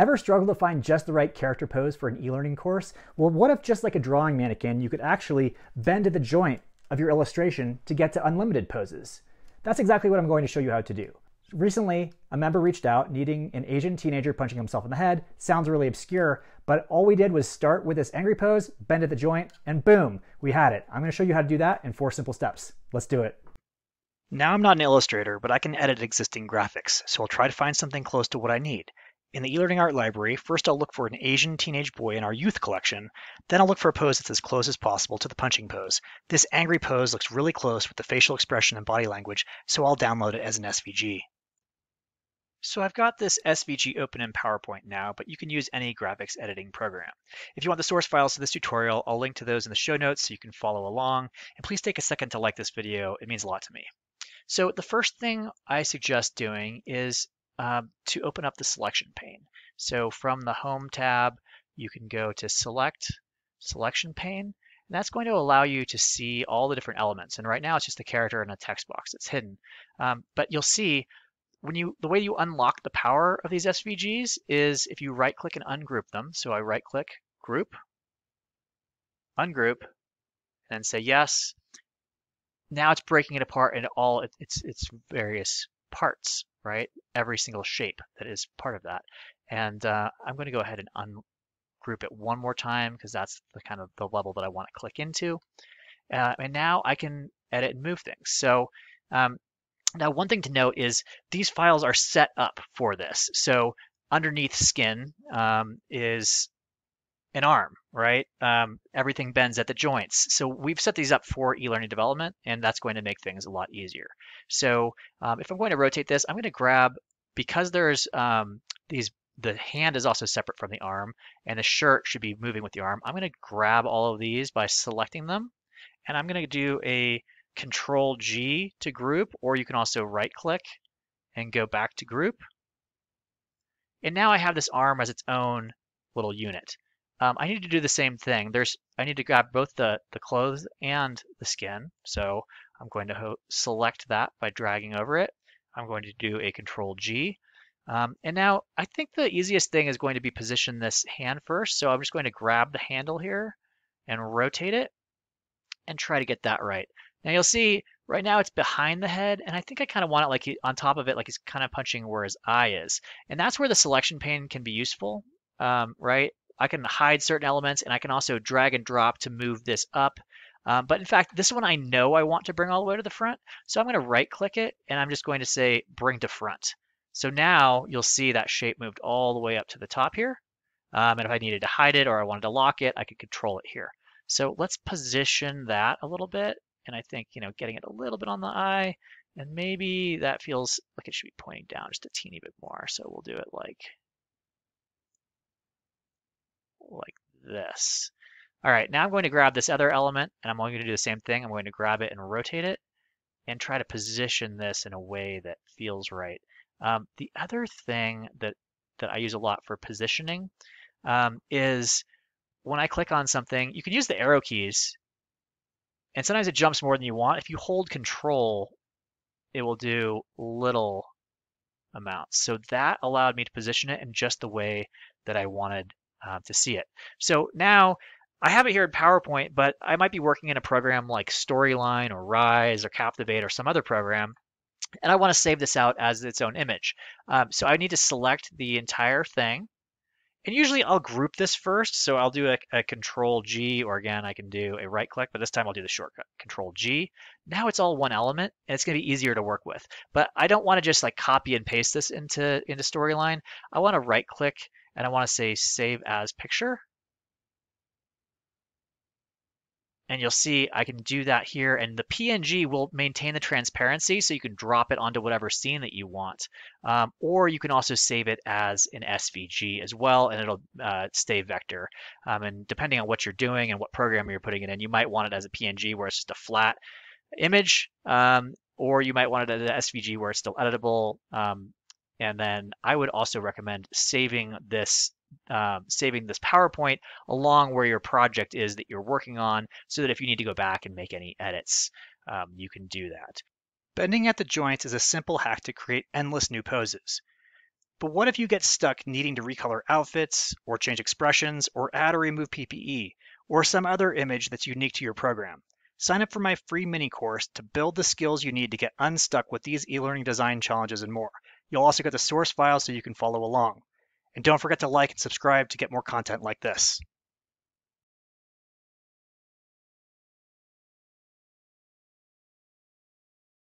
Ever struggle to find just the right character pose for an e-learning course? Well, what if just like a drawing mannequin, you could actually bend at the joint of your illustration to get to unlimited poses? That's exactly what I'm going to show you how to do. Recently, a member reached out needing an Asian teenager punching himself in the head. Sounds really obscure, but all we did was start with this angry pose, bend at the joint, and boom, we had it. I'm going to show you how to do that in 4 simple steps. Let's do it. Now I'm not an illustrator, but I can edit existing graphics, so I'll try to find something close to what I need. In the eLearning art library, first I'll look for an Asian teenage boy in our youth collection, then I'll look for a pose that's as close as possible to the punching pose. This angry pose looks really close with the facial expression and body language, so I'll download it as an SVG. So I've got this SVG open in PowerPoint now, but you can use any graphics editing program. If you want the source files to this tutorial, I'll link to those in the show notes so you can follow along, and please take a second to like this video, it means a lot to me. So the first thing I suggest doing is to open up the selection pane. So from the Home tab, you can go to Select, Selection pane, and that's going to allow you to see all the different elements. And right now it's just a character and a text box that's hidden. But you'll see the way you unlock the power of these SVGs is if you right-click and ungroup them. So I right-click, Group, Ungroup, and then say Yes. Now it's breaking it apart into all its various parts, right? Every single shape that is part of that. And I'm going to go ahead and ungroup it one more time because that's the kind of the level that I want to click into. And now I can edit and move things. So now one thing to note is these files are set up for this. So underneath skin is an arm, right? Everything bends at the joints. So we've set these up for e-learning development, and that's going to make things a lot easier. So if I'm going to rotate this, I'm going to grab, because there's the hand is also separate from the arm, and the shirt should be moving with the arm. I'm going to grab all of these by selecting them, and I'm going to do a Control G to group, or you can also right click and go back to group. And now I have this arm as its own little unit. I need to do the same thing. I need to grab both the clothes and the skin. So I'm going to select that by dragging over it. I'm going to do a Control G. And now I think the easiest thing is going to be position this hand first. So I'm just going to grab the handle here and rotate it and try to get that right. Now you'll see right now it's behind the head, and I think I kind of want it like on top of it, like he's kind of punching where his eye is. And that's where the selection pane can be useful, right? I can hide certain elements, and I can also drag and drop to move this up. But in fact, this one I know I want to bring all the way to the front. So I'm going to right click it, and I'm just going to say bring to front. So now you'll see that shape moved all the way up to the top here. And if I needed to hide it or I wanted to lock it, I could control it here. So let's position that a little bit. And I think, getting it a little bit on the eye, and maybe that feels like it should be pointing down just a teeny bit more. So we'll do it like this. All right, now I'm going to grab this other element, and I'm only going to do the same thing. I'm going to grab it and rotate it and try to position this in a way that feels right. The other thing that I use a lot for positioning is when I click on something, you can use the arrow keys, and sometimes it jumps more than you want. If you hold Control, it will do little amounts. So that allowed me to position it in just the way that I wanted to see it. So now I have it here in PowerPoint, but I might be working in a program like Storyline or Rise or Captivate or some other program, and I want to save this out as its own image. So I need to select the entire thing. And usually I'll group this first. So I'll do a Control G, or again, I can do a right click, but this time I'll do the shortcut, Control G. Now it's all one element, and it's going to be easier to work with. But I don't want to just like copy and paste this into Storyline. I want to right click, and I want to say Save as Picture. And you'll see I can do that here, and the PNG will maintain the transparency, so you can drop it onto whatever scene that you want. Or you can also save it as an SVG as well, and it'll stay vector. And depending on what you're doing and what program you're putting it in, you might want it as a PNG where it's just a flat image, or you might want it as an SVG where it's still editable. And then I would also recommend saving this PowerPoint along where your project is that you're working on, so that if you need to go back and make any edits, you can do that. Bending at the joints is a simple hack to create endless new poses. But what if you get stuck needing to recolor outfits, or change expressions, or add or remove PPE, or some other image that's unique to your program? Sign up for my free mini course to build the skills you need to get unstuck with these e-learning design challenges and more. You'll also get the source file so you can follow along. And don't forget to like and subscribe to get more content like this.